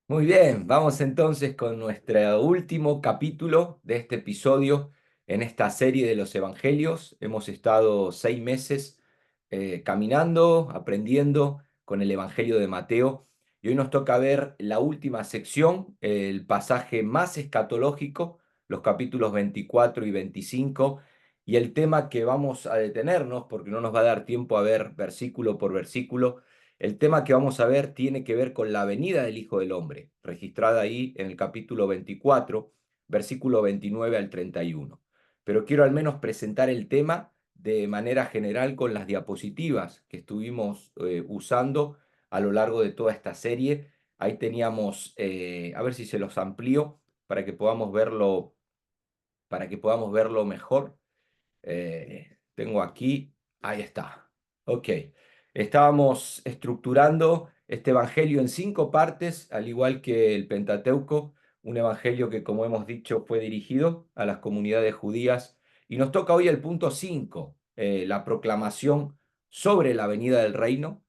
Muy bien, vamos entonces con nuestro último capítulo de este episodio en esta serie de los Evangelios. Hemos estado 6 meses caminando, aprendiendo con el Evangelio de Mateo y hoy nos toca ver la última sección, el pasaje más escatológico, los capítulos 24 y 25 y el tema que vamos a detenernos porque no nos va a dar tiempo a ver versículo por versículo. El tema que vamos a ver tiene que ver con la venida del Hijo del Hombre, registrada ahí en el capítulo 24, versículo 29 al 31. Pero quiero al menos presentar el tema de manera general con las diapositivas que estuvimos usando a lo largo de toda esta serie. Ahí teníamos, a ver si se los amplío para que podamos verlo mejor. Tengo aquí, ahí está. Ok, estábamos estructurando este evangelio en 5 partes, al igual que el Pentateuco, un evangelio que, como hemos dicho, fue dirigido a las comunidades judías. Y nos toca hoy el punto 5, la proclamación sobre la venida del reino.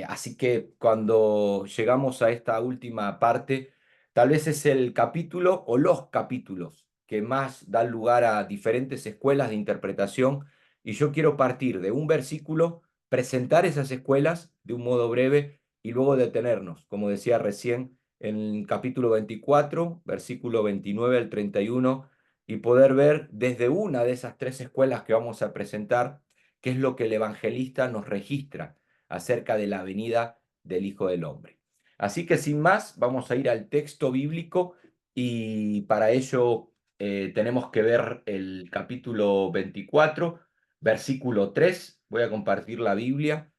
Así que cuando llegamos a esta última parte, tal vez es el capítulo o los capítulos que más dan lugar a diferentes escuelas de interpretación y yo quiero partir de un versículo, presentar esas escuelas de un modo breve y luego detenernos, como decía recién, en el capítulo 24, versículo 29 al 31, y poder ver desde una de esas tres escuelas que vamos a presentar qué es lo que el evangelista nos registra acerca de la venida del Hijo del Hombre. Así que sin más, vamos a ir al texto bíblico y para ello tenemos que ver el capítulo 24, versículo 3. Voy a compartir la Biblia.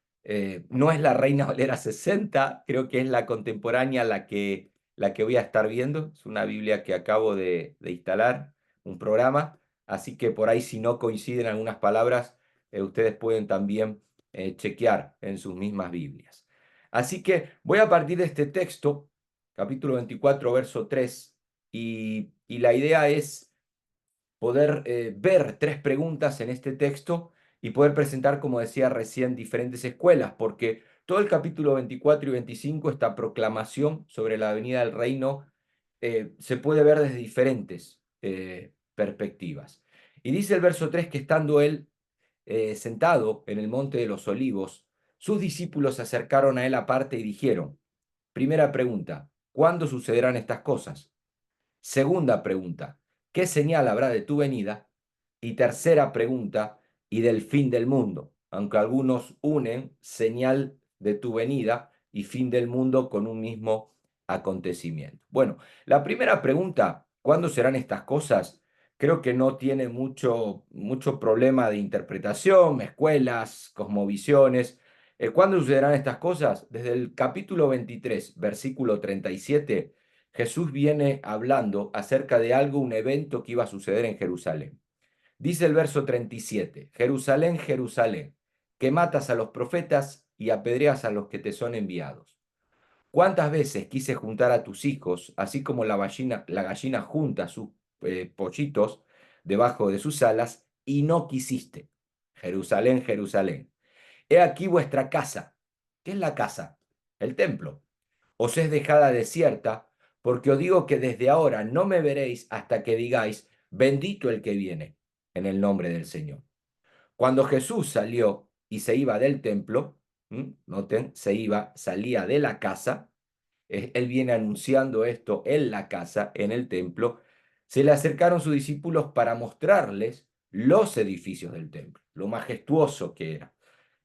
No es la Reina Valera 60, creo que es la contemporánea la que voy a estar viendo. Es una Biblia que acabo de instalar, un programa. Así que por ahí si no coinciden algunas palabras, ustedes pueden también chequear en sus mismas Biblias. Así que voy a partir de este texto, capítulo 24, verso 3, y la idea es poder ver tres preguntas en este texto y poder presentar, como decía recién, diferentes escuelas, porque todo el capítulo 24 y 25, esta proclamación sobre la venida del reino, se puede ver desde diferentes perspectivas. Y dice el verso 3 que estando él sentado en el monte de los olivos, sus discípulos se acercaron a él aparte y dijeron, primera pregunta, ¿cuándo sucederán estas cosas? Segunda pregunta, ¿qué señal habrá de tu venida? Y tercera pregunta, ¿y del fin del mundo? Aunque algunos unen señal de tu venida y fin del mundo con un mismo acontecimiento. Bueno, la primera pregunta, ¿cuándo serán estas cosas? Creo que no tiene mucho problema de interpretación, escuelas, cosmovisiones. ¿Cuándo sucederán estas cosas? Desde el capítulo 23, versículo 37, Jesús viene hablando acerca de algo, un evento que iba a suceder en Jerusalén. Dice el verso 37, Jerusalén, Jerusalén, que matas a los profetas y apedreas a los que te son enviados. ¿Cuántas veces quise juntar a tus hijos, así como la gallina junta sus pollitos debajo de sus alas, y no quisiste? Jerusalén, Jerusalén. He aquí vuestra casa. ¿Qué es la casa? El templo. Os es dejada desierta, porque os digo que desde ahora no me veréis hasta que digáis, bendito el que viene en el nombre del Señor. Cuando Jesús salió y se iba del templo, noten, salía de la casa, él viene anunciando esto en la casa, en el templo, se le acercaron sus discípulos para mostrarles los edificios del templo, lo majestuoso que era.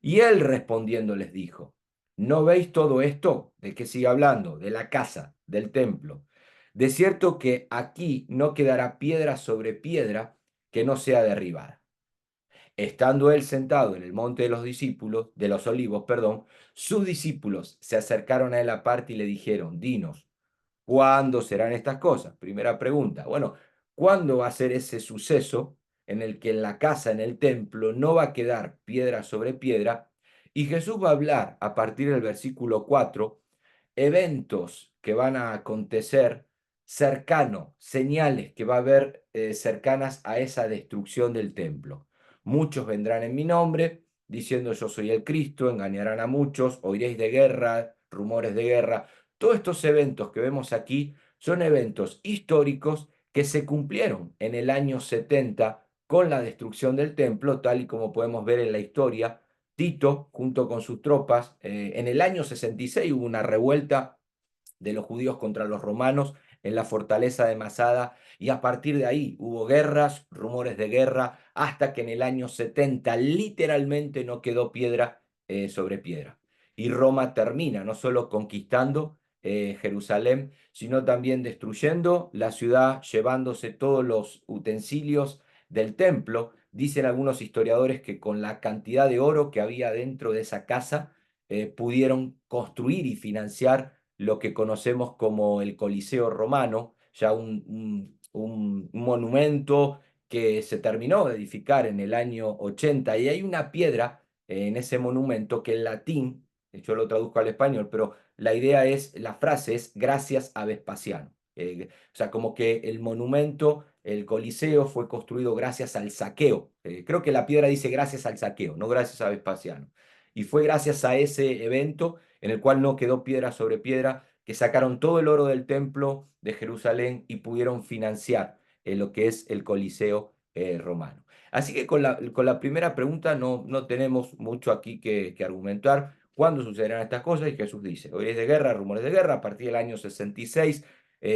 Y él respondiendo les dijo, ¿no veis todo esto? ¿De qué sigue hablando? De la casa, del templo. De cierto que aquí no quedará piedra sobre piedra que no sea derribada. Estando él sentado en el monte de los discípulos, de los olivos, perdón, sus discípulos se acercaron a él aparte y le dijeron, dinos, ¿cuándo serán estas cosas? Primera pregunta. Bueno, ¿cuándo va a ser ese suceso en el que en la casa, en el templo, no va a quedar piedra sobre piedra? Y Jesús va a hablar a partir del versículo 4, eventos que van a acontecer cercano, señales que va a haber cercanas a esa destrucción del templo. Muchos vendrán en mi nombre, diciendo yo soy el Cristo, engañarán a muchos, oiréis de guerra, rumores de guerra. Todos estos eventos que vemos aquí son eventos históricos que se cumplieron en el año 70 con la destrucción del templo, tal y como podemos ver en la historia. Tito, junto con sus tropas, en el año 66 hubo una revuelta de los judíos contra los romanos en la fortaleza de Masada, y a partir de ahí hubo guerras, rumores de guerra, hasta que en el año 70 literalmente no quedó piedra sobre piedra. Y Roma termina no solo conquistando Jerusalén, sino también destruyendo la ciudad, llevándose todos los utensilios del templo. Dicen algunos historiadores que con la cantidad de oro que había dentro de esa casa, pudieron construir y financiar lo que conocemos como el Coliseo Romano, ya un monumento que se terminó de edificar en el año 80, y hay una piedra en ese monumento que en latín, yo lo traduzco al español, pero la idea es, la frase es gracias a Vespasiano. O sea, como que el monumento, el Coliseo, fue construido gracias al saqueo. Creo que la piedra dice gracias al saqueo, no gracias a Vespasiano. Y fue gracias a ese evento, en el cual no quedó piedra sobre piedra, que sacaron todo el oro del templo de Jerusalén y pudieron financiar lo que es el Coliseo romano. Así que con la primera pregunta no tenemos mucho aquí que argumentar. ¿Cuándo sucederán estas cosas? Y Jesús dice, hoy es de guerra, rumores de guerra, a partir del año 66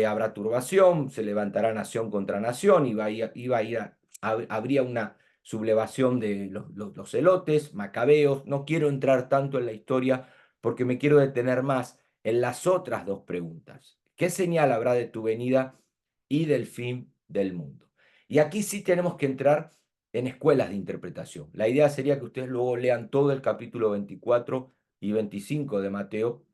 habrá turbación, se levantará nación contra nación, habría una sublevación de los celotes, macabeos. No quiero entrar tanto en la historia porque me quiero detener más en las otras dos preguntas. ¿Qué señal habrá de tu venida y del fin del mundo? Y aquí sí tenemos que entrar en escuelas de interpretación. La idea sería que ustedes luego lean todo el capítulo 24 y 25 de Mateo,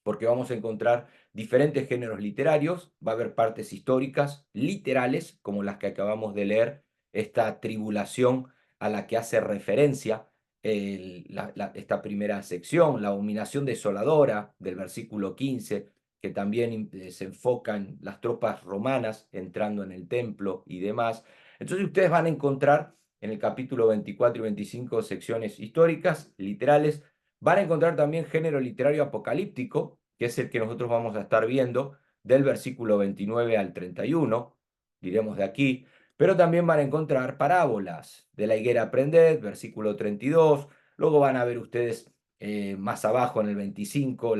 porque vamos a encontrar diferentes géneros literarios, va a haber partes históricas, literales, como las que acabamos de leer, esta tribulación a la que hace referencia esta primera sección, la abominación desoladora del versículo 15, que también se enfoca en las tropas romanas entrando en el templo y demás. Entonces ustedes van a encontrar en el capítulo 24 y 25 secciones históricas, literales. Van a encontrar también género literario apocalíptico, que es el que nosotros vamos a estar viendo del versículo 29 al 31, diremos de aquí, pero también van a encontrar parábolas de la higuera prended, versículo 32. Luego van a ver ustedes más abajo en el 25,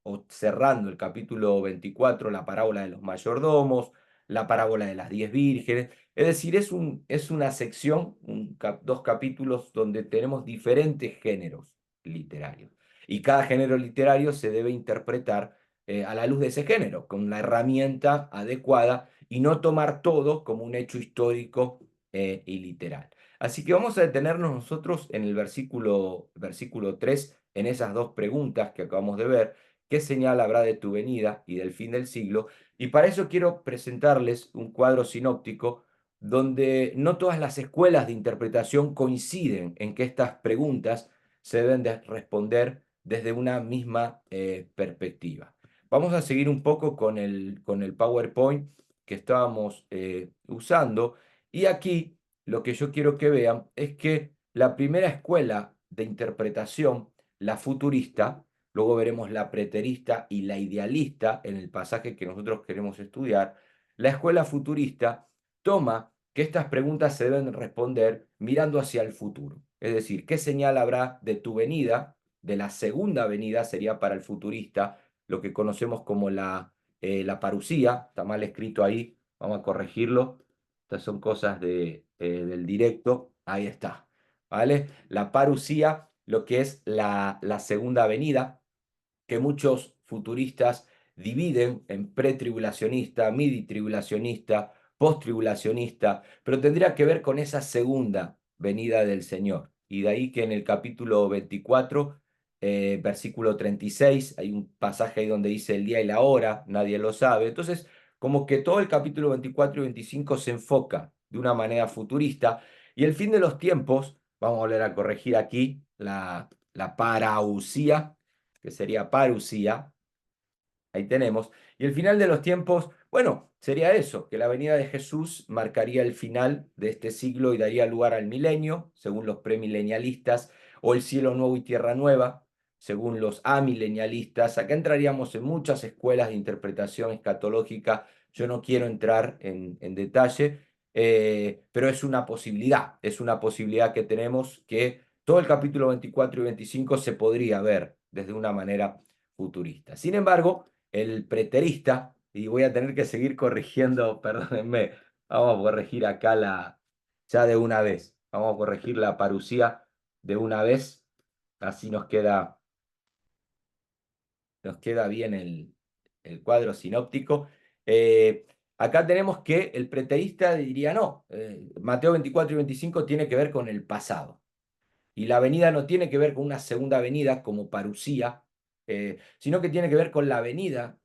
o cerrando el capítulo 24, la parábola de los mayordomos, la parábola de las 10 vírgenes. Es decir, es una sección, dos capítulos donde tenemos diferentes géneros literarios. Y cada género literario se debe interpretar a la luz de ese género, con la herramienta adecuada, y no tomar todo como un hecho histórico y literal. Así que vamos a detenernos nosotros en el versículo 3, en esas dos preguntas que acabamos de ver. ¿Qué señal habrá de tu venida y del fin del siglo? Y para eso quiero presentarles un cuadro sinóptico donde no todas las escuelas de interpretación coinciden en que estas preguntas se deben de responder desde una misma perspectiva. Vamos a seguir un poco con el PowerPoint que estábamos usando, y aquí lo que yo quiero que vean es que la primera escuela de interpretación, la futurista, luego veremos la preterista y la idealista en el pasaje que nosotros queremos estudiar. La escuela futurista toma que estas preguntas se deben responder mirando hacia el futuro. Es decir, ¿qué señal habrá de tu venida? De la segunda venida sería para el futurista, lo que conocemos como la parusía. Está mal escrito ahí, vamos a corregirlo. Estas son cosas del directo. Ahí está, ¿vale? La parusía, lo que es la segunda venida, que muchos futuristas dividen en pretribulacionista, midi-tribulacionista, post-tribulacionista, pero tendría que ver con esa segunda venida del Señor. Y de ahí que en el capítulo 24, versículo 36, hay un pasaje ahí donde dice el día y la hora, nadie lo sabe. Entonces, como que todo el capítulo 24 y 25 se enfoca de una manera futurista, y el fin de los tiempos, vamos a volver a corregir aquí la parausía, que sería parusía, ahí tenemos. Y el final de los tiempos, bueno, sería eso, que la venida de Jesús marcaría el final de este siglo y daría lugar al milenio, según los premilenialistas, o el cielo nuevo y tierra nueva. según los amilenialistas. Acá entraríamos en muchas escuelas de interpretación escatológica. Yo no quiero entrar en detalle, pero es una posibilidad que tenemos, que todo el capítulo 24 y 25 se podría ver desde una manera futurista. Sin embargo, el preterista, y voy a tener que seguir corrigiendo, perdónenme, vamos a corregir acá ya de una vez, vamos a corregir la parusía de una vez, así nos queda bien el cuadro sinóptico. Acá tenemos que el preterista diría no, Mateo 24 y 25 tiene que ver con el pasado. Y la venida no tiene que ver con una segunda venida como parusía, sino que tiene que ver con la venida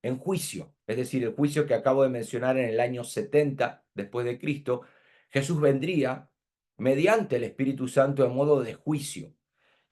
en juicio, es decir, el juicio que acabo de mencionar en el año 70 después de Cristo. Jesús vendría mediante el Espíritu Santo en modo de juicio.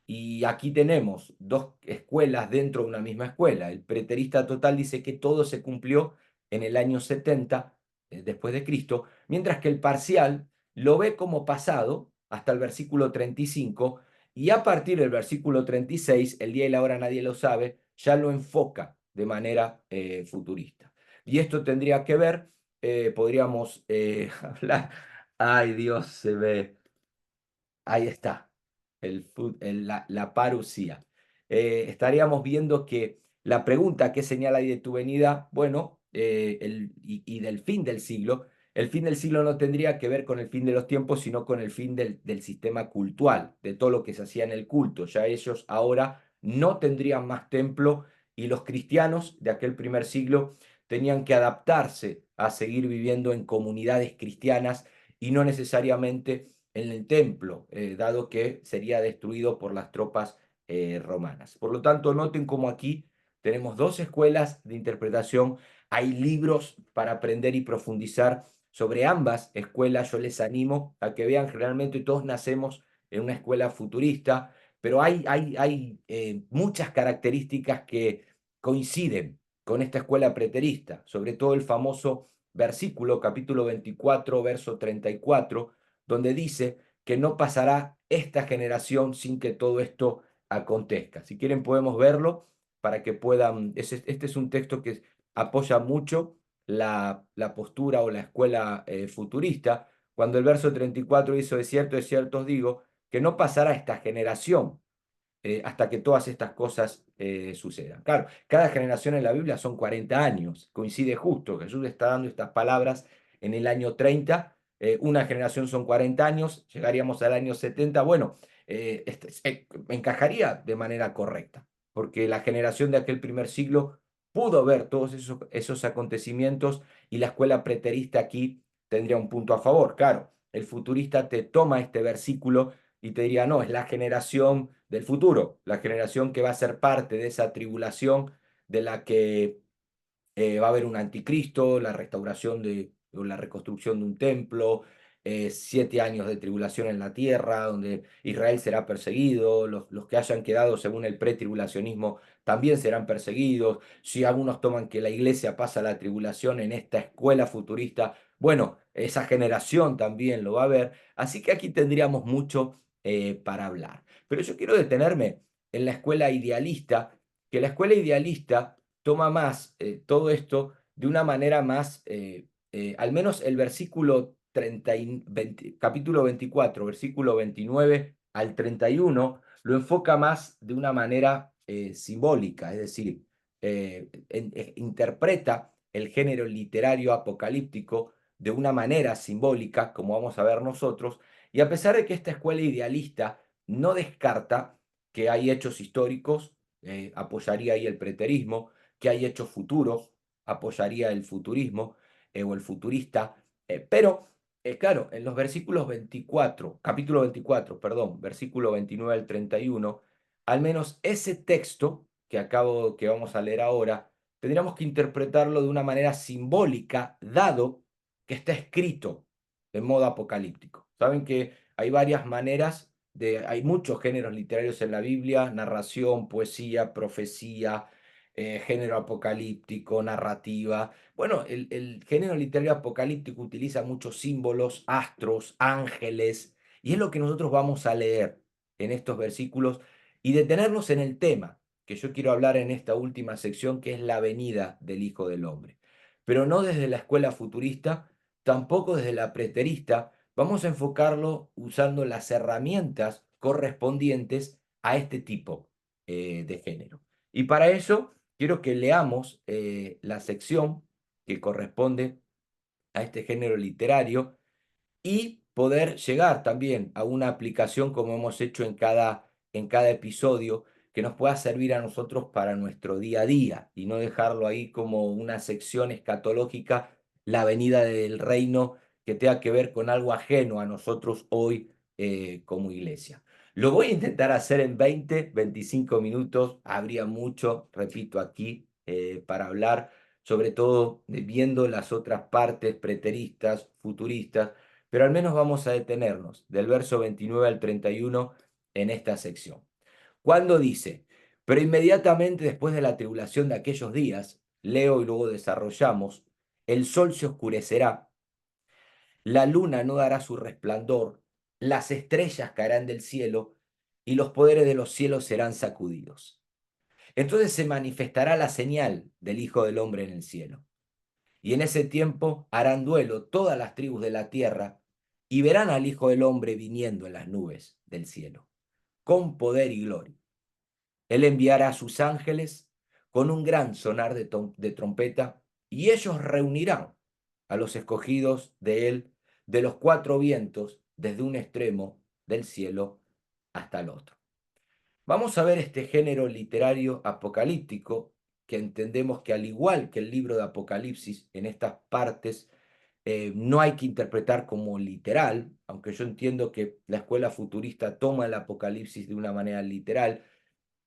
Y aquí tenemos dos escuelas dentro de una misma escuela. El preterista total dice que todo se cumplió en el año 70 después de Cristo, mientras que el parcial lo ve como pasado hasta el versículo 35 y a partir del versículo 36, el día y la hora nadie lo sabe, ya lo enfoca de manera futurista. Y esto tendría que ver, podríamos hablar, ay Dios, se ve. Ahí está, la parusía. Estaríamos viendo que la pregunta que señala ahí de tu venida, bueno, y del fin del siglo, el fin del siglo no tendría que ver con el fin de los tiempos, sino con el fin del sistema cultual, de todo lo que se hacía en el culto. Ya ellos ahora no tendrían más templo y los cristianos de aquel primer siglo tenían que adaptarse a seguir viviendo en comunidades cristianas y no necesariamente en el templo, dado que sería destruido por las tropas romanas. Por lo tanto, noten cómo aquí tenemos dos escuelas de interpretación. Hay libros para aprender y profundizar sobre ambas escuelas. Yo les animo a que vean, generalmente todos nacemos en una escuela futurista, pero hay muchas características que coinciden con esta escuela preterista, sobre todo el famoso versículo, capítulo 24, verso 34, donde dice que no pasará esta generación sin que todo esto acontezca. Si quieren podemos verlo para que puedan, este es un texto que apoya mucho la postura o la escuela futurista, cuando el verso 34 dice, de cierto os digo, que no pasará esta generación hasta que todas estas cosas sucedan. Claro, cada generación en la Biblia son 40 años, coincide justo, Jesús está dando estas palabras en el año 30, una generación son 40 años, llegaríamos al año 70, bueno, encajaría de manera correcta, porque la generación de aquel primer siglo pudo ver todos esos acontecimientos y la escuela preterista aquí tendría un punto a favor. Claro, el futurista te toma este versículo y te diría, no, es la generación del futuro, la generación que va a ser parte de esa tribulación de la que va a haber un anticristo, la restauración o la reconstrucción de un templo, 7 años de tribulación en la tierra, donde Israel será perseguido, los que hayan quedado según el pretribulacionismo también serán perseguidos. Si algunos toman que la iglesia pasa la tribulación en esta escuela futurista, bueno, esa generación también lo va a ver. Así que aquí tendríamos mucho para hablar. Pero yo quiero detenerme en la escuela idealista, que la escuela idealista toma más todo esto de una manera más, al menos el versículo 30 capítulo 24, versículo 29 al 31, lo enfoca más de una manera simbólica, es decir, interpreta el género literario apocalíptico de una manera simbólica, como vamos a ver nosotros, y a pesar de que esta escuela idealista no descarta que hay hechos históricos, apoyaría ahí el preterismo, que hay hechos futuros, apoyaría el futurismo o el futurista, pero claro, en los versículos 24, capítulo 24, perdón, versículo 29 al 31, al menos ese texto que vamos a leer ahora, tendríamos que interpretarlo de una manera simbólica, dado que está escrito de modo apocalíptico. Saben que hay varias maneras hay muchos géneros literarios en la Biblia: narración, poesía, profecía, género apocalíptico, narrativa. Bueno, el género literario apocalíptico utiliza muchos símbolos, astros, ángeles, y es lo que nosotros vamos a leer en estos versículos. y detenernos en el tema que yo quiero hablar en esta última sección, que es la venida del Hijo del Hombre. Pero no desde la escuela futurista, tampoco desde la preterista. Vamos a enfocarlo usando las herramientas correspondientes a este tipo de género. Y para eso quiero que leamos la sección que corresponde a este género literario y poder llegar también a una aplicación como hemos hecho en cada episodio que nos pueda servir a nosotros para nuestro día a día y no dejarlo ahí como una sección escatológica, la venida del reino que tenga que ver con algo ajeno a nosotros hoy como iglesia. Lo voy a intentar hacer en 20, 25 minutos, habría mucho, repito, aquí para hablar, sobre todo viendo las otras partes preteristas, futuristas, pero al menos vamos a detenernos del verso 29 al 31 en esta sección. Cuando dice, pero inmediatamente después de la tribulación de aquellos días, leo y luego desarrollamos, el sol se oscurecerá, la luna no dará su resplandor, las estrellas caerán del cielo y los poderes de los cielos serán sacudidos. Entonces se manifestará la señal del Hijo del Hombre en el cielo. Y en ese tiempo harán duelo todas las tribus de la tierra y verán al Hijo del Hombre viniendo en las nubes del cielo, con poder y gloria. Él enviará a sus ángeles con un gran sonar de trompeta y ellos reunirán a los escogidos de él de los cuatro vientos desde un extremo del cielo hasta el otro. Vamos a ver este género literario apocalíptico que entendemos que al igual que el libro de Apocalipsis, en estas partes no hay que interpretar como literal, aunque yo entiendo que la escuela futurista toma el Apocalipsis de una manera literal.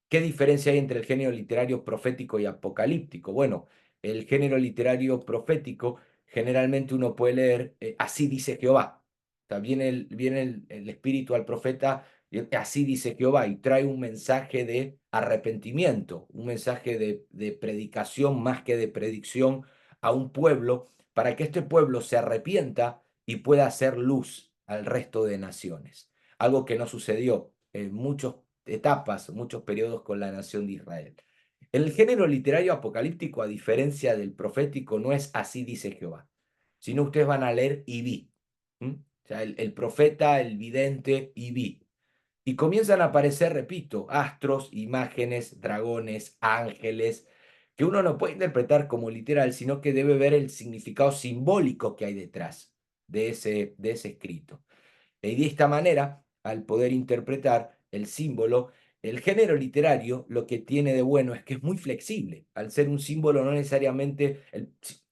¿Qué diferencia hay entre el género literario profético y apocalíptico? Bueno, el género literario profético generalmente uno puede leer, así dice Jehová. O sea, viene el espíritu al profeta, y así dice Jehová, y trae un mensaje de arrepentimiento, un mensaje de predicación más que de predicción a un pueblo, para que este pueblo se arrepienta y pueda hacer luz al resto de naciones. Algo que no sucedió en muchos etapas, muchos periodos con la nación de Israel. El género literario apocalíptico, a diferencia del profético, no es así dice Jehová, sino ustedes van a leer y vi. O sea, el profeta, el vidente y vi. Y comienzan a aparecer, repito, astros, imágenes, dragones, ángeles, que uno no puede interpretar como literal, sino que debe ver el significado simbólico que hay detrás de ese escrito. Y de esta manera, al poder interpretar el símbolo, el género literario lo que tiene de bueno es que es muy flexible. Al ser un símbolo, no necesariamente,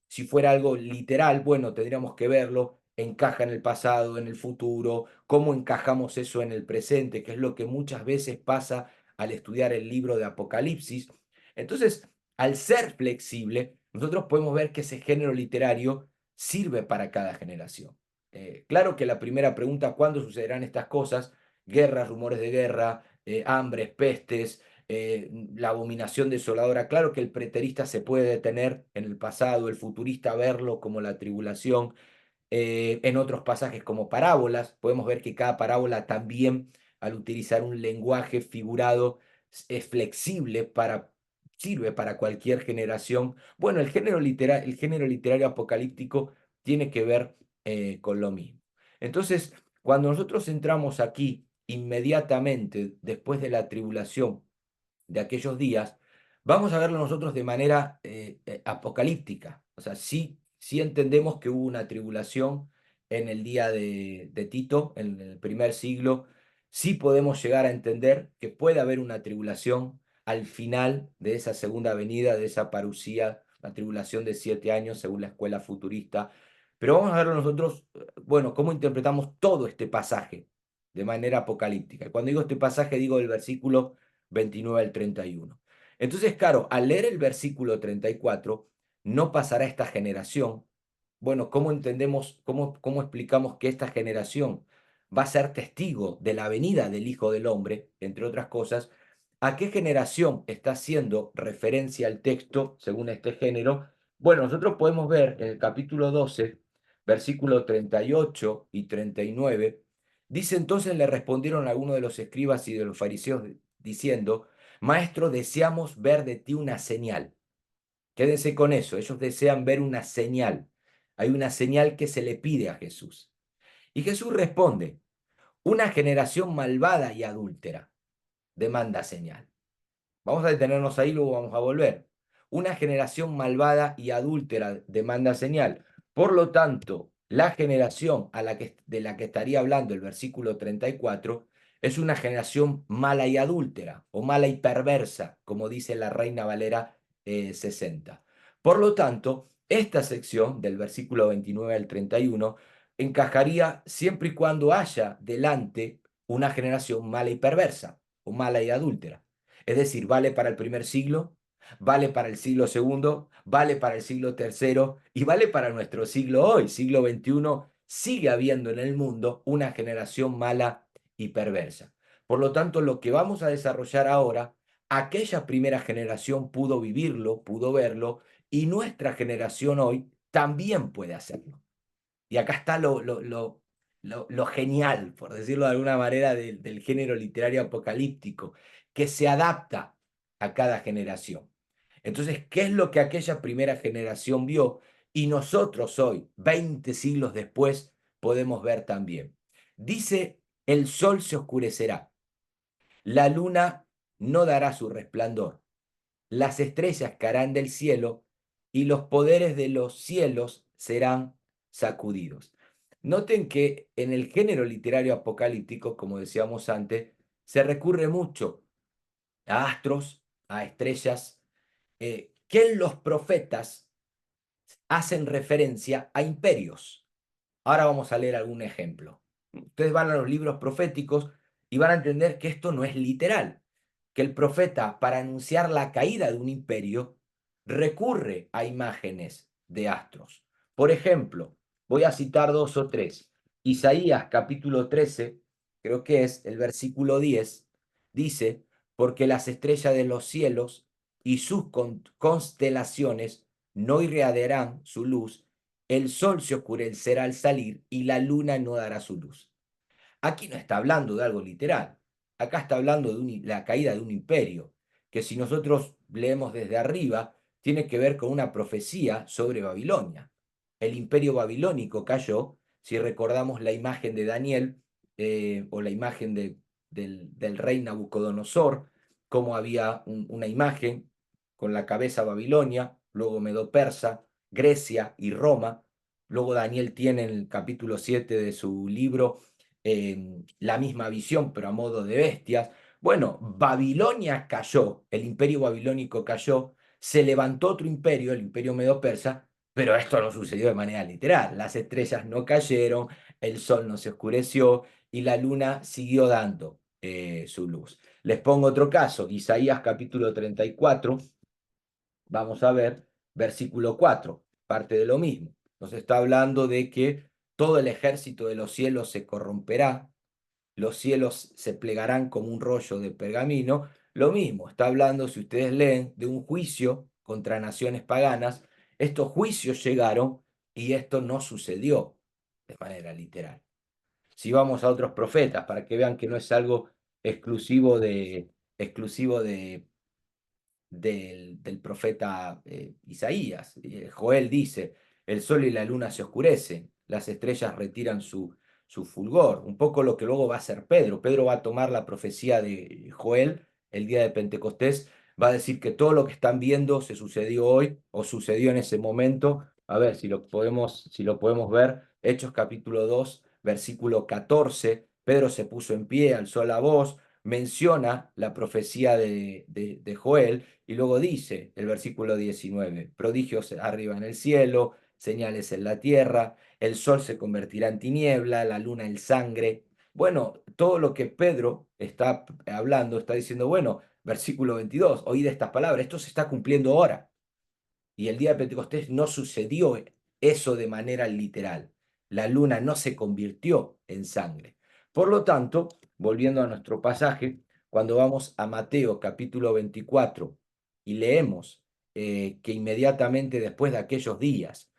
si fuera algo literal, bueno, tendríamos que verlo, encaja en el pasado, en el futuro, cómo encajamos eso en el presente, que es lo que muchas veces pasa al estudiar el libro de Apocalipsis. Entonces, al ser flexible, nosotros podemos ver que ese género literario sirve para cada generación. Claro que la primera pregunta, ¿cuándo sucederán estas cosas? Guerras, rumores de guerra, hambres, pestes, la abominación desoladora. Claro que el preterista se puede detener en el pasado, el futurista verlo como la tribulación. En otros pasajes como parábolas, podemos ver que cada parábola también, al utilizar un lenguaje figurado, es flexible sirve para cualquier generación. Bueno, el género literario apocalíptico tiene que ver con lo mismo. Entonces, cuando nosotros entramos aquí inmediatamente después de la tribulación de aquellos días, vamos a verlo nosotros de manera apocalíptica. O sea, sí entendemos que hubo una tribulación en el día de Tito, en el primer siglo. Sí podemos llegar a entender que puede haber una tribulación al final de esa segunda venida, de esa parusía, la tribulación de 7 años según la escuela futurista. Pero vamos a verlo nosotros, bueno, cómo interpretamos todo este pasaje de manera apocalíptica. Y cuando digo este pasaje, digo el versículo 29 al 31. Entonces, claro, al leer el versículo 34, no pasará esta generación. Bueno, ¿cómo entendemos, cómo explicamos que esta generación va a ser testigo de la venida del Hijo del Hombre, entre otras cosas? ¿A qué generación está haciendo referencia el texto según este género? Bueno, nosotros podemos ver en el capítulo 12, versículo 38 y 39, dice entonces le respondieron algunos de los escribas y de los fariseos diciendo, Maestro, deseamos ver de ti una señal. Quédense con eso, ellos desean ver una señal. Hay una señal que se le pide a Jesús. Y Jesús responde, una generación malvada y adúltera demanda señal. Vamos a detenernos ahí, luego vamos a volver. Una generación malvada y adúltera demanda señal. Por lo tanto, la generación de la que estaría hablando el versículo 34 es una generación mala y adúltera, o mala y perversa, como dice la Reina Valera 60. Por lo tanto, esta sección del versículo 29 al 31 encajaría siempre y cuando haya delante una generación mala y perversa, o mala y adúltera. Es decir, vale para el primer siglo, vale para el siglo segundo, vale para el siglo tercero y vale para nuestro siglo hoy, siglo XXI. Sigue habiendo en el mundo una generación mala y perversa. Por lo tanto, lo que vamos a desarrollar ahora, aquella primera generación pudo vivirlo, pudo verlo, y nuestra generación hoy también puede hacerlo. Y acá está lo genial, por decirlo de alguna manera, del género literario apocalíptico, que se adapta a cada generación. Entonces, ¿qué es lo que aquella primera generación vio? Y nosotros hoy, 20 siglos después, podemos ver también. Dice, el sol se oscurecerá, la luna no dará su resplandor, las estrellas caerán del cielo y los poderes de los cielos serán sacudidos. Noten que en el género literario apocalíptico, como decíamos antes, se recurre mucho a astros, a estrellas, que en los profetas hacen referencia a imperios. Ahora vamos a leer algún ejemplo. Ustedes van a los libros proféticos y van a entender que esto no es literal, que el profeta, para anunciar la caída de un imperio, recurre a imágenes de astros. Por ejemplo, voy a citar dos o tres. Isaías capítulo 13, creo que es el versículo 10, dice, porque las estrellas de los cielos y sus constelaciones no irradiarán su luz, el sol se oscurecerá al salir y la luna no dará su luz. Aquí no está hablando de algo literal, acá está hablando de la caída de un imperio, que si nosotros leemos desde arriba, tiene que ver con una profecía sobre Babilonia. El imperio babilónico cayó, si recordamos la imagen de Daniel o la imagen del rey Nabucodonosor, como había una imagen con la cabeza Babilonia, luego Medo-Persa, Grecia y Roma. Luego Daniel tiene en el capítulo 7 de su libro la misma visión, pero a modo de bestias. Bueno, Babilonia cayó, el imperio babilónico cayó, se levantó otro imperio, el imperio medo-persa, pero esto no sucedió de manera literal. Las estrellas no cayeron, el sol no se oscureció y la luna siguió dando su luz. Les pongo otro caso, Isaías capítulo 34, vamos a ver, versículo 4, parte de lo mismo. Nos está hablando de que todo el ejército de los cielos se corromperá, los cielos se plegarán como un rollo de pergamino. Lo mismo, está hablando, si ustedes leen, de un juicio contra naciones paganas. Estos juicios llegaron y esto no sucedió de manera literal. Si vamos a otros profetas, para que vean que no es algo exclusivo del profeta Isaías. Joel dice, el sol y la luna se oscurecen, las estrellas retiran su fulgor, un poco lo que luego va a hacer Pedro. Pedro va a tomar la profecía de Joel el día de Pentecostés, va a decir que todo lo que están viendo se sucedió hoy o sucedió en ese momento. A ver si lo podemos ver. Hechos capítulo 2, versículo 14. Pedro se puso en pie, alzó la voz, menciona la profecía de Joel y luego dice el versículo 19, prodigios arriba en el cielo, señales en la tierra, el sol se convertirá en tiniebla, la luna en sangre. Bueno, todo lo que Pedro está hablando, está diciendo, bueno, versículo 22, oíd estas palabras, esto se está cumpliendo ahora. Y el día de Pentecostés no sucedió eso de manera literal. La luna no se convirtió en sangre. Por lo tanto, volviendo a nuestro pasaje, cuando vamos a Mateo capítulo 24 y leemos que inmediatamente después de aquellos días,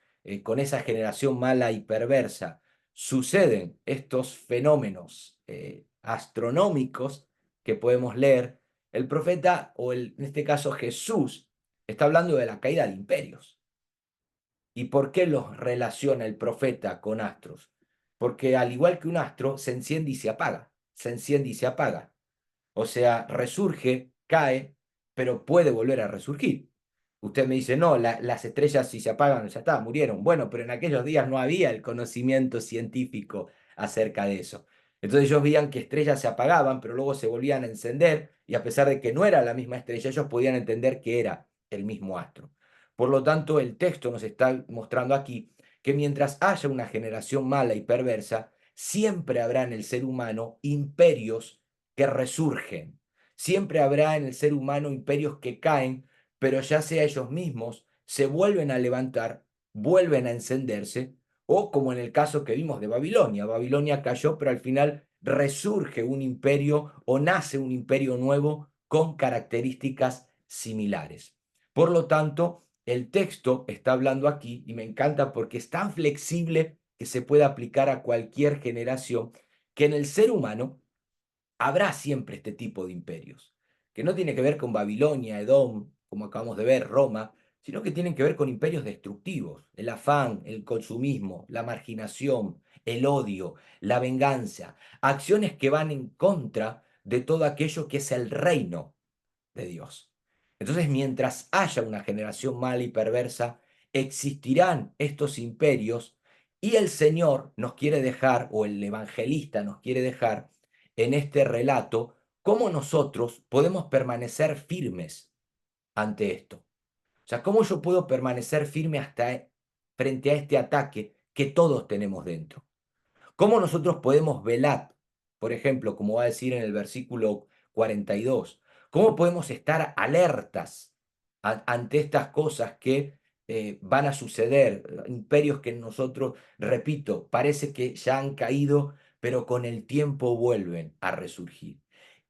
con esa generación mala y perversa, suceden estos fenómenos astronómicos que podemos leer, El profeta, en este caso Jesús, está hablando de la caída de imperios. ¿Y por qué los relaciona el profeta con astros? Porque al igual que un astro, se enciende y se apaga, se enciende y se apaga. O sea, resurge, cae, pero puede volver a resurgir. Usted me dice, no, las estrellas si se apagan, ya está, murieron. Bueno, pero en aquellos días no había el conocimiento científico acerca de eso. Entonces ellos veían que estrellas se apagaban, pero luego se volvían a encender, y a pesar de que no era la misma estrella, ellos podían entender que era el mismo astro. Por lo tanto, el texto nos está mostrando aquí que mientras haya una generación mala y perversa, siempre habrá en el ser humano imperios que resurgen. Siempre habrá en el ser humano imperios que caen, pero ya sea ellos mismos se vuelven a levantar, vuelven a encenderse, o como en el caso que vimos de Babilonia. Babilonia cayó, pero al final resurge un imperio o nace un imperio nuevo con características similares. Por lo tanto, el texto está hablando aquí, y me encanta porque es tan flexible que se puede aplicar a cualquier generación, que en el ser humano habrá siempre este tipo de imperios, que no tiene que ver con Babilonia, Edom, como acabamos de ver, Roma, sino que tienen que ver con imperios destructivos, el afán, el consumismo, la marginación, el odio, la venganza, acciones que van en contra de todo aquello que es el reino de Dios. Entonces, mientras haya una generación mala y perversa, existirán estos imperios, y el Señor nos quiere dejar, o el evangelista nos quiere dejar en este relato, cómo nosotros podemos permanecer firmes ante esto. O sea, cómo yo puedo permanecer firme frente a este ataque que todos tenemos dentro. ¿Cómo nosotros podemos velar? Por ejemplo, como va a decir en el versículo 42, ¿cómo podemos estar alertas ante estas cosas que van a suceder? Imperios que nosotros, repito, parece que ya han caído, pero con el tiempo vuelven a resurgir.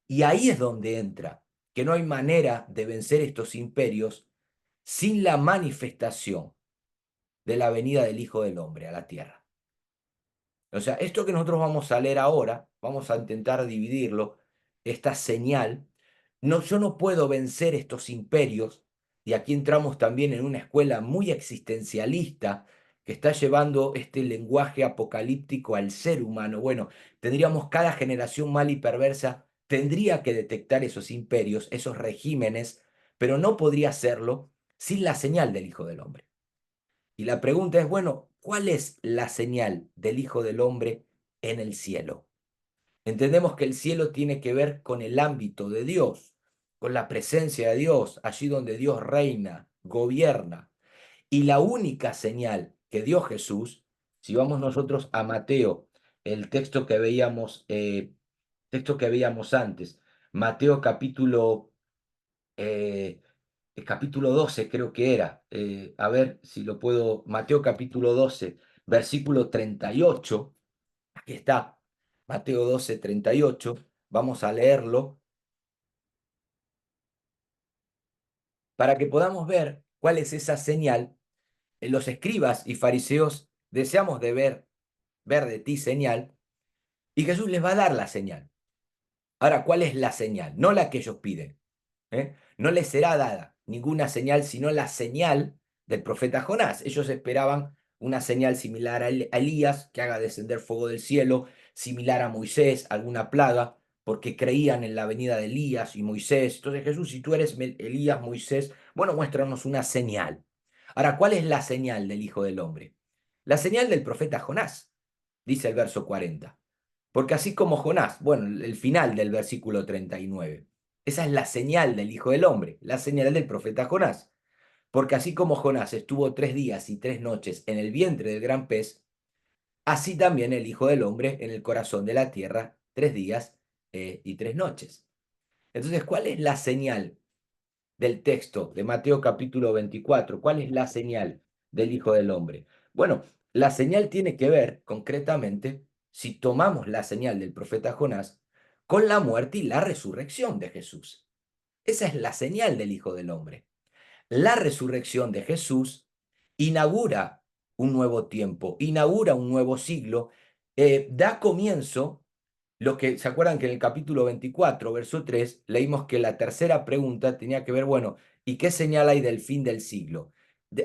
Y ahí es donde entra, que no hay manera de vencer estos imperios sin la manifestación de la venida del Hijo del Hombre a la tierra. O sea, esto que nosotros vamos a leer ahora, vamos a intentar dividirlo, esta señal, no, yo no puedo vencer estos imperios, y aquí entramos también en una escuela muy existencialista que está llevando este lenguaje apocalíptico al ser humano. Bueno, tendríamos cada generación mala y perversa, tendría que detectar esos imperios, esos regímenes, pero no podría hacerlo sin la señal del Hijo del Hombre. Y la pregunta es, bueno, ¿cuál es la señal del Hijo del Hombre en el cielo? Entendemos que el cielo tiene que ver con el ámbito de Dios, con la presencia de Dios, allí donde Dios reina, gobierna. Y la única señal que dio Jesús, si vamos nosotros a Mateo, el texto que veíamos antes, Mateo eh, capítulo 12 creo que era, a ver si lo puedo, Mateo capítulo 12 versículo 38, aquí está, Mateo 12 38, vamos a leerlo para que podamos ver cuál es esa señal. Los escribas y fariseos deseamos ver de ti señal, y Jesús les va a dar la señal. Ahora, ¿cuál es la señal? No la que ellos piden. No les será dada ninguna señal, sino la señal del profeta Jonás. Ellos esperaban una señal similar a Elías, que haga descender fuego del cielo, similar a Moisés, alguna plaga, porque creían en la venida de Elías y Moisés. Entonces, Jesús, si tú eres Elías, Moisés, bueno, muéstranos una señal. Ahora, ¿cuál es la señal del Hijo del Hombre? La señal del profeta Jonás, dice el verso 40. Porque así como Jonás, bueno, el final del versículo 39, esa es la señal del Hijo del Hombre, la señal del profeta Jonás. Porque así como Jonás estuvo 3 días y 3 noches en el vientre del gran pez, así también el Hijo del Hombre en el corazón de la tierra 3 días y 3 noches. Entonces, ¿cuál es la señal del texto de Mateo capítulo 24? ¿Cuál es la señal del Hijo del Hombre? Bueno, la señal tiene que ver concretamente, si tomamos la señal del profeta Jonás, con la muerte y la resurrección de Jesús. Esa es la señal del Hijo del Hombre. La resurrección de Jesús inaugura un nuevo tiempo, inaugura un nuevo siglo, da comienzo lo que, ¿se acuerdan que en el capítulo 24, verso 3, leímos que la tercera pregunta tenía que ver, bueno, ¿y qué señal hay del fin del siglo?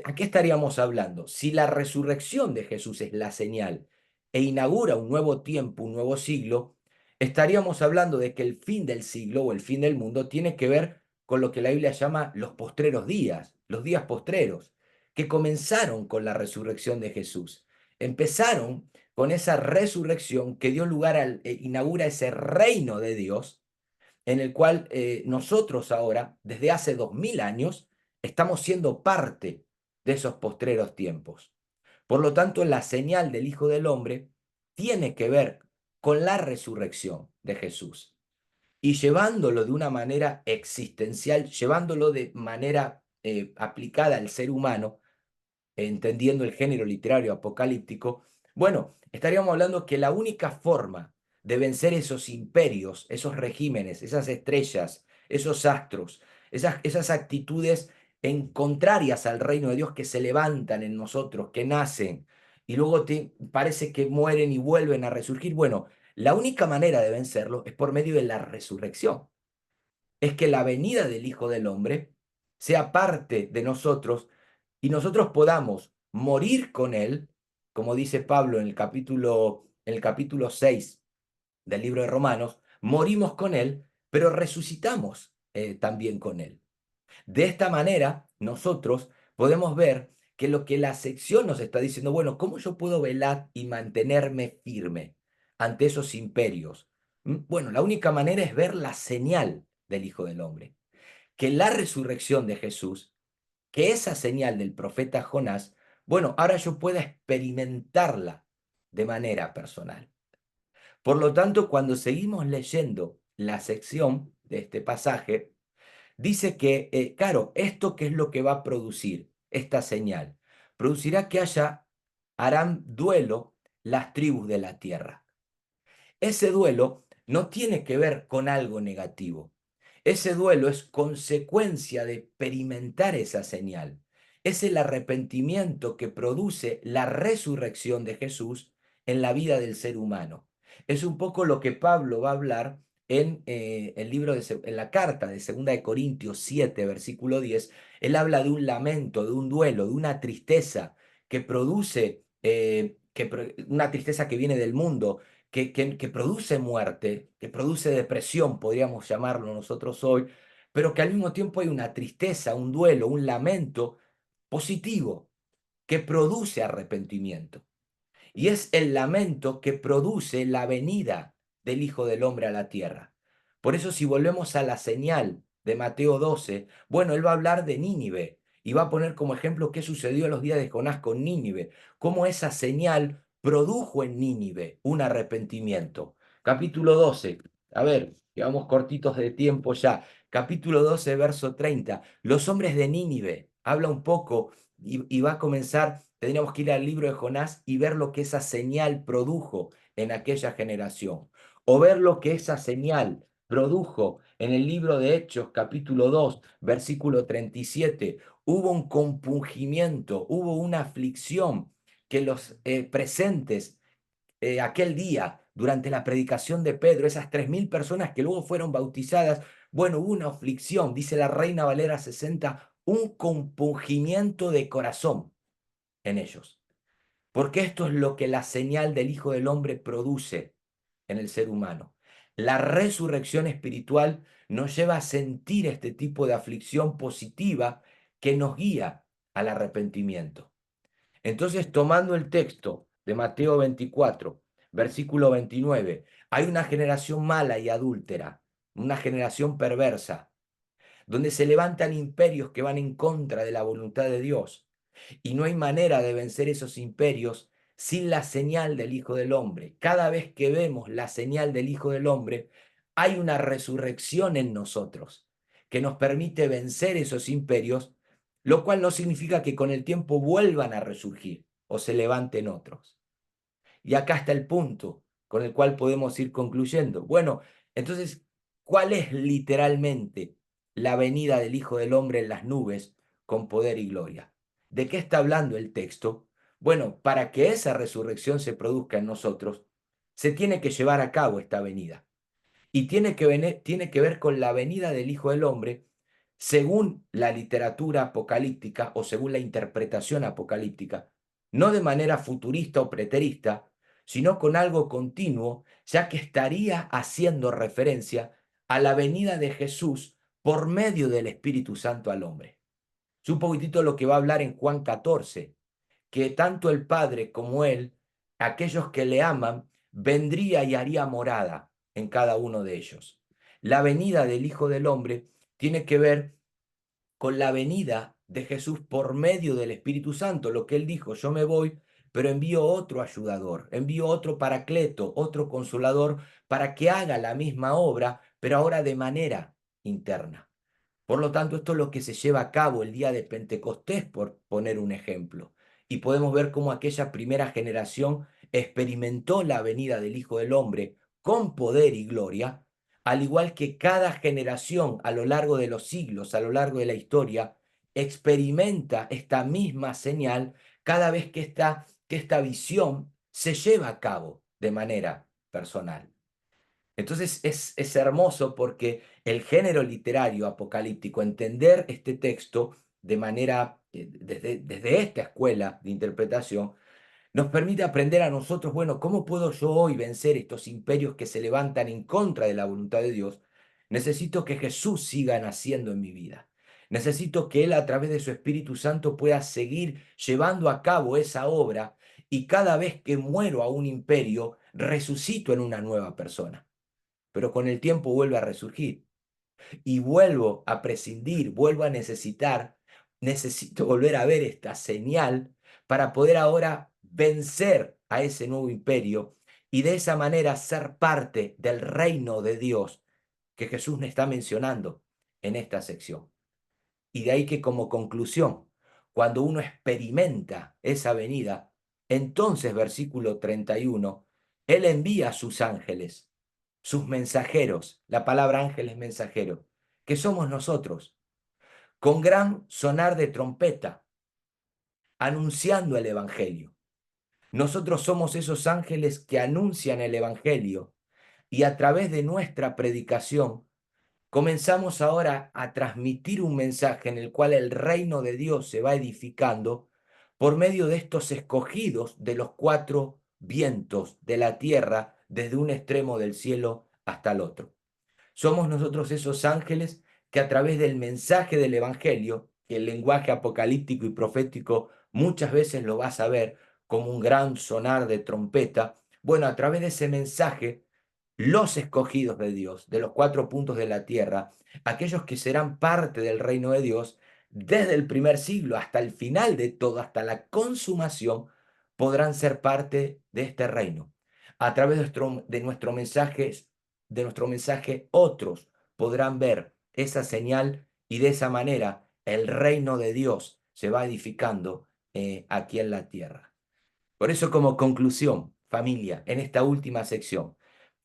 ¿A qué estaríamos hablando? Si la resurrección de Jesús es la señal e inaugura un nuevo tiempo, un nuevo siglo, estaríamos hablando de que el fin del siglo o el fin del mundo tiene que ver con lo que la Biblia llama los postreros días, los días postreros, que comenzaron con la resurrección de Jesús. Empezaron con esa resurrección que dio lugar al, inaugura ese reino de Dios, en el cual nosotros ahora, desde hace 2000 años, estamos siendo parte de esos postreros tiempos. Por lo tanto, la señal del Hijo del Hombre tiene que ver con la resurrección de Jesús y llevándolo de una manera existencial, llevándolo de manera aplicada al ser humano, entendiendo el género literario apocalíptico, bueno, estaríamos hablando que la única forma de vencer esos imperios, esos regímenes, esas estrellas, esos astros, esas actitudes en contrarias al reino de Dios que se levantan en nosotros, que nacen y luego parece que mueren y vuelven a resurgir. Bueno, la única manera de vencerlo es por medio de la resurrección. Es que la venida del Hijo del Hombre sea parte de nosotros y nosotros podamos morir con Él, como dice Pablo en el capítulo 6 del libro de Romanos, morimos con Él, pero resucitamos también con Él. De esta manera, nosotros podemos ver que lo que la sección nos está diciendo, bueno, ¿cómo yo puedo velar y mantenerme firme ante esos imperios? Bueno, la única manera es ver la señal del Hijo del Hombre, que la resurrección de Jesús, que esa señal del profeta Jonás, bueno, ahora yo pueda experimentarla de manera personal. Por lo tanto, cuando seguimos leyendo la sección de este pasaje, dice que, claro, esto qué es lo que va a producir, esta señal, producirá que harán duelo las tribus de la tierra. Ese duelo no tiene que ver con algo negativo. Ese duelo es consecuencia de experimentar esa señal. Es el arrepentimiento que produce la resurrección de Jesús en la vida del ser humano. Es un poco lo que Pablo va a hablar en el libro en la carta de 2 Corintios 7, versículo 10. Él habla de un lamento, de un duelo, de una tristeza que produce, una tristeza que viene del mundo, que produce muerte, que produce depresión, podríamos llamarlo nosotros hoy, pero que al mismo tiempo hay una tristeza, un duelo, un lamento positivo que produce arrepentimiento. Y es el lamento que produce la venida del Hijo del Hombre a la tierra. Por eso si volvemos a la señal de Mateo 12, bueno, él va a hablar de Nínive y va a poner como ejemplo qué sucedió en los días de Jonás con Nínive, cómo esa señal produjo en Nínive un arrepentimiento. Capítulo 12, a ver, quedamos cortitos de tiempo ya. Capítulo 12, verso 30. Los hombres de Nínive, habla un poco y va a comenzar. Tendríamos que ir al libro de Jonás y ver lo que esa señal produjo en aquella generación. O ver lo que esa señal produjo en el libro de Hechos, capítulo 2, versículo 37. Hubo un compungimiento, hubo una aflicción que los presentes aquel día, durante la predicación de Pedro, esas 3000 personas que luego fueron bautizadas, bueno, hubo una aflicción, dice la Reina Valera 60, un compungimiento de corazón en ellos. Porque esto es lo que la señal del Hijo del Hombre produce en el ser humano. La resurrección espiritual nos lleva a sentir este tipo de aflicción positiva que nos guía al arrepentimiento. Entonces, tomando el texto de Mateo 24, versículo 29, hay una generación mala y adúltera, una generación perversa, donde se levantan imperios que van en contra de la voluntad de Dios. Y no hay manera de vencer esos imperios sin la señal del Hijo del Hombre. Cada vez que vemos la señal del Hijo del Hombre, hay una resurrección en nosotros que nos permite vencer esos imperios, lo cual no significa que con el tiempo vuelvan a resurgir o se levanten otros. Y acá está el punto con el cual podemos ir concluyendo. Bueno, entonces, ¿cuál es literalmente la venida del Hijo del Hombre en las nubes con poder y gloria? ¿De qué está hablando el texto? Bueno, para que esa resurrección se produzca en nosotros, se tiene que llevar a cabo esta venida. Y tiene que ver con la venida del Hijo del Hombre según la literatura apocalíptica o según la interpretación apocalíptica, no de manera futurista o preterista, sino con algo continuo, ya que estaría haciendo referencia a la venida de Jesús por medio del Espíritu Santo al hombre. Es un poquitito lo que va a hablar en Juan 14, que tanto el Padre como Él, aquellos que le aman, vendría y haría morada en cada uno de ellos. La venida del Hijo del Hombre tiene que ver con la venida de Jesús por medio del Espíritu Santo, lo que Él dijo: yo me voy, pero envío otro ayudador, envío otro paracleto, otro consolador, para que haga la misma obra, pero ahora de manera interna. Por lo tanto, esto es lo que se lleva a cabo el día de Pentecostés, por poner un ejemplo. Y podemos ver cómo aquella primera generación experimentó la venida del Hijo del Hombre con poder y gloria, al igual que cada generación a lo largo de los siglos, a lo largo de la historia, experimenta esta misma señal cada vez que esta visión se lleva a cabo de manera personal. Entonces es hermoso porque el género literario apocalíptico, entender este texto de manera, desde esta escuela de interpretación, nos permite aprender a nosotros, bueno, ¿cómo puedo yo hoy vencer estos imperios que se levantan en contra de la voluntad de Dios? Necesito que Jesús siga naciendo en mi vida. Necesito que Él, a través de su Espíritu Santo, pueda seguir llevando a cabo esa obra, y cada vez que muero a un imperio, resucito en una nueva persona, pero con el tiempo vuelve a resurgir y vuelvo a prescindir, vuelvo a necesito volver a ver esta señal para poder ahora vencer a ese nuevo imperio y de esa manera ser parte del reino de Dios que Jesús me está mencionando en esta sección. Y de ahí que, como conclusión, cuando uno experimenta esa venida, entonces, versículo 31, Él envía a sus ángeles, sus mensajeros. La palabra ángel es mensajero, que somos nosotros, con gran sonar de trompeta, anunciando el Evangelio. Nosotros somos esos ángeles que anuncian el Evangelio, y a través de nuestra predicación comenzamos ahora a transmitir un mensaje en el cual el reino de Dios se va edificando por medio de estos escogidos de los cuatro vientos de la tierra, desde un extremo del cielo hasta el otro. Somos nosotros esos ángeles que, a través del mensaje del Evangelio, que el lenguaje apocalíptico y profético muchas veces lo vas a ver como un gran sonar de trompeta, bueno, a través de ese mensaje, los escogidos de Dios, de los cuatro puntos de la tierra, aquellos que serán parte del reino de Dios, desde el primer siglo hasta el final de todo, hasta la consumación, podrán ser parte de este reino. A través de nuestro mensaje, otros podrán ver esa señal, y de esa manera el reino de Dios se va edificando aquí en la tierra. Por eso, como conclusión, familia, en esta última sección,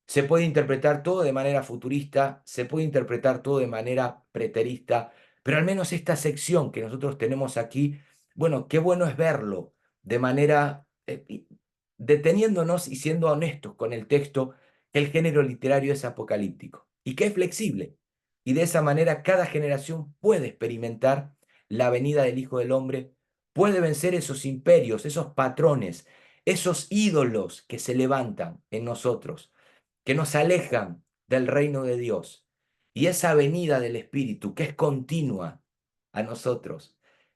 se puede interpretar todo de manera futurista, se puede interpretar todo de manera preterista, pero al menos esta sección que nosotros tenemos aquí, bueno, qué bueno es verlo de manera, deteniéndonos y siendo honestos con el texto. El género literario es apocalíptico y que es flexible, y de esa manera cada generación puede experimentar la venida del Hijo del Hombre, puede vencer esos imperios, esos patrones, esos ídolos que se levantan en nosotros, que nos alejan del reino de Dios, y esa venida del Espíritu que es continua a nosotros,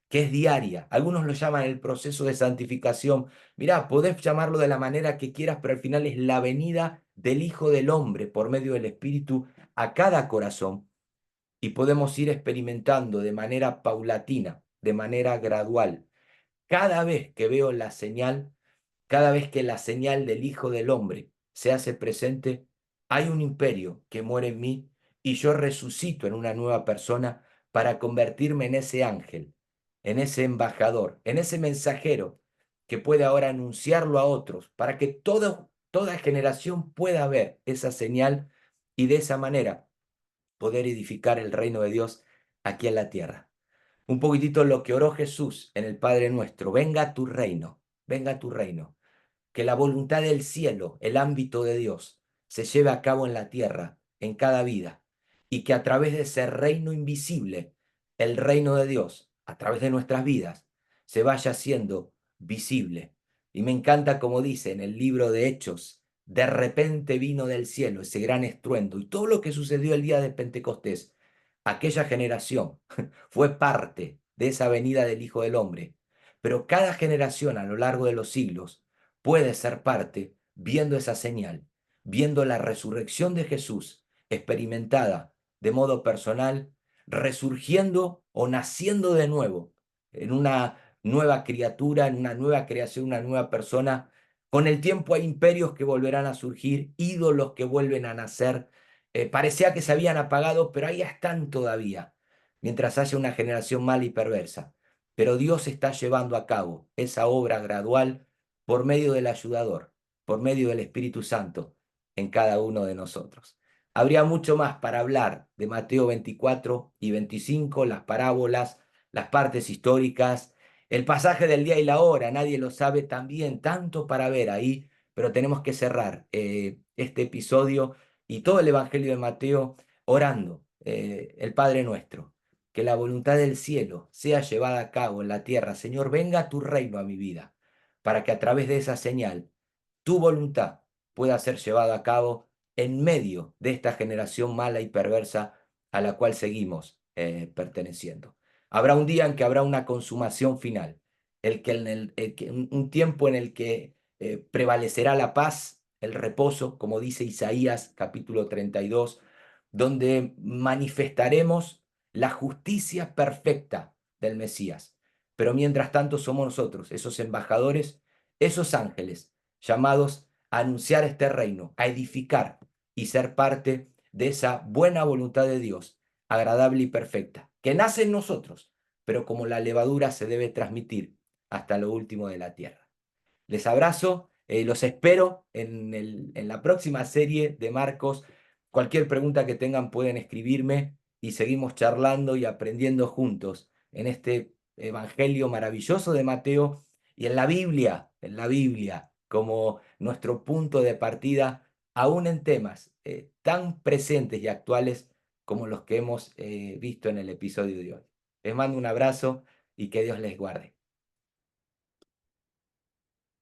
que es diaria. Algunos lo llaman el proceso de santificación. Mirá, podés llamarlo de la manera que quieras, pero al final es la venida del Hijo del Hombre por medio del Espíritu a cada corazón, y podemos ir experimentando de manera paulatina, de manera gradual. Cada vez que veo la señal, cada vez que la señal del Hijo del Hombre se hace presente, hay un imperio que muere en mí, y yo resucito en una nueva persona para convertirme en ese ángel, en ese embajador, en ese mensajero que puede ahora anunciarlo a otros, para que toda generación pueda ver esa señal, y de esa manera poder edificar el reino de Dios aquí en la tierra. Un poquitito lo que oró Jesús en el Padre Nuestro: venga tu reino, venga tu reino. que la voluntad del cielo, el ámbito de Dios, se lleve a cabo en la tierra, en cada vida, y que a través de ese reino invisible, el reino de Dios, a través de nuestras vidas, se vaya haciendo visible. Y me encanta como dice en el libro de Hechos, de repente vino del cielo ese gran estruendo y todo lo que sucedió el día de Pentecostés, aquella generación fue parte de esa venida del Hijo del Hombre, pero cada generación a lo largo de los siglos puede ser parte viendo esa señal, viendo la resurrección de Jesús experimentada de modo personal, resurgiendo o naciendo de nuevo en una nueva criatura, en una nueva creación, una nueva persona. Con el tiempo hay imperios que volverán a surgir, ídolos que vuelven a nacer. Parecía que se habían apagado, pero ahí están todavía, mientras haya una generación mala y perversa. Pero Dios está llevando a cabo esa obra gradual por medio del ayudador, por medio del Espíritu Santo en cada uno de nosotros. Habría mucho más para hablar de Mateo 24 y 25, las parábolas, las partes históricas, el pasaje del día y la hora, nadie lo sabe también, tanto para ver ahí, pero tenemos que cerrar este episodio y todo el Evangelio de Mateo orando el Padre nuestro, que la voluntad del cielo sea llevada a cabo en la tierra. Señor, venga tu reino a mi vida, para que a través de esa señal tu voluntad pueda ser llevada a cabo en medio de esta generación mala y perversa a la cual seguimos perteneciendo. Habrá un día en que habrá una consumación final, un tiempo en el que prevalecerá la paz, el reposo, como dice Isaías capítulo 32, donde manifestaremos la justicia perfecta del Mesías. Pero mientras tanto somos nosotros, esos embajadores, esos ángeles, llamados a anunciar este reino, a edificar y ser parte de esa buena voluntad de Dios, agradable y perfecta, que nace en nosotros, pero como la levadura se debe transmitir hasta lo último de la tierra. Les abrazo, los espero en la próxima serie de Marcos. Cualquier pregunta que tengan pueden escribirme y seguimos charlando y aprendiendo juntos en este evangelio maravilloso de Mateo y en la Biblia como nuestro punto de partida, aún en temas tan presentes y actuales como los que hemos visto en el episodio de hoy. Les mando un abrazo y que Dios les guarde.